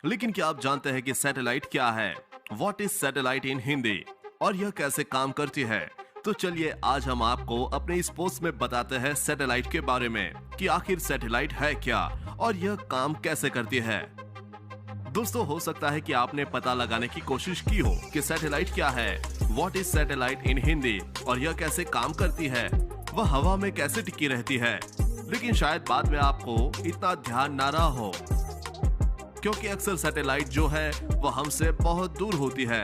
लेकिन क्या आप जानते हैं कि सैटेलाइट क्या है? व्हाट इज सैटेलाइट इन हिंदी और यह कैसे काम करती है? तो चलिए आज हम आपको अपने इस पोस्ट में बताते हैं सैटेलाइट के बारे में कि आखिर सैटेलाइट है क्या और यह काम कैसे करती है। दोस्तों, हो सकता है कि आपने पता लगाने की कोशिश की हो कि सैटेलाइट क्या है, व्हाट इज सैटेलाइट इन हिंदी और यह कैसे काम करती है, वह हवा में कैसे टिकी रहती है, लेकिन शायद बाद में आपको इतना ध्यान ना रहा हो क्योंकि अक्सर सैटेलाइट जो है वह हमसे बहुत दूर होती है,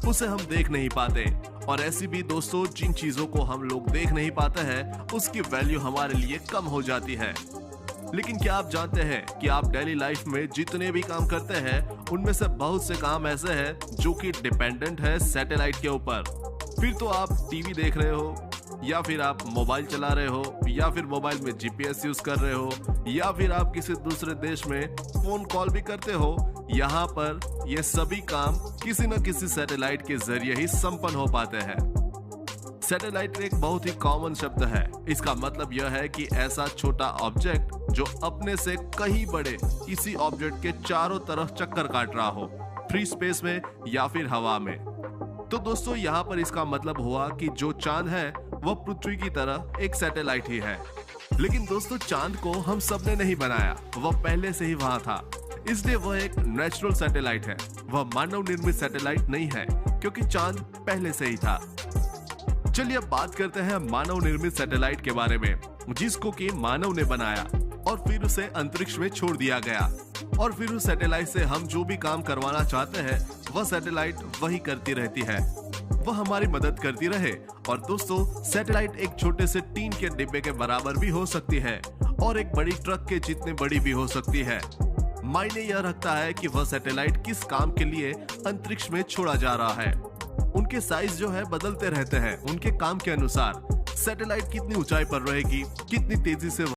उसे हम देख नहीं पाते। और ऐसी भी दोस्तों, जिन चीजों को हम लोग देख नहीं पाते हैं उसकी वैल्यू हमारे लिए कम हो जाती है। लेकिन क्या आप जानते हैं कि आप डेली लाइफ में जितने भी काम करते हैं उनमें से बहुत से काम ऐसे हैं जो कि डिपेंडेंट है सैटेलाइट के ऊपर। फिर तो आप टीवी देख रहे हो या फिर आप मोबाइल चला रहे हो या फिर मोबाइल में जीपीएस यूज कर रहे हो या फिर आप किसी दूसरे देश में फोन कॉल भी करते हो, यहाँ पर ये सभी काम किसी न किसी सैटेलाइट के जरिए ही संपन्न हो पाते हैं। सैटेलाइट एक बहुत ही कॉमन शब्द है। इसका मतलब यह है कि ऐसा छोटा ऑब्जेक्ट जो अपने से कहीं बड़े किसी ऑब्जेक्ट के चारों तरफ चक्कर काट रहा हो, फ्री स्पेस में या फिर हवा में। तो दोस्तों, यहाँ पर इसका मतलब हुआ कि जो चांद है वह पृथ्वी की तरह एक सैटेलाइट ही है। लेकिन दोस्तों, चांद को हम सबने नहीं बनाया, वह पहले से ही वहां था, इसलिए वह एक नेचुरल सैटेलाइट है। वह मानव निर्मित सैटेलाइट नहीं है क्योंकि चांद पहले से ही था। चलिए अब बात करते हैं मानव निर्मित सैटेलाइट के बारे में, जिसको कि मानव ने बनाया और फिर उसे अंतरिक्ष में छोड़ दिया गया। और फिर उस सैटेलाइट से हम जो भी काम करवाना चाहते हैं वह सैटेलाइट वही करती रहती है, वह हमारी मदद करती रहे। और दोस्तों, सैटेलाइट एक छोटे से टीन के डिब्बे के बराबर भी हो सकती है और एक बड़ी ट्रक के जितने बड़ी भी हो सकती है। मायने यह रखता है कि वह सैटेलाइट किस काम के लिए अंतरिक्ष में छोड़ा जा रहा है। उनके साइज जो है बदलते रहते हैं उनके काम के अनुसार। सैटेलाइट कितनी ऊंचाई पर रहेगी, कितनी तेजी से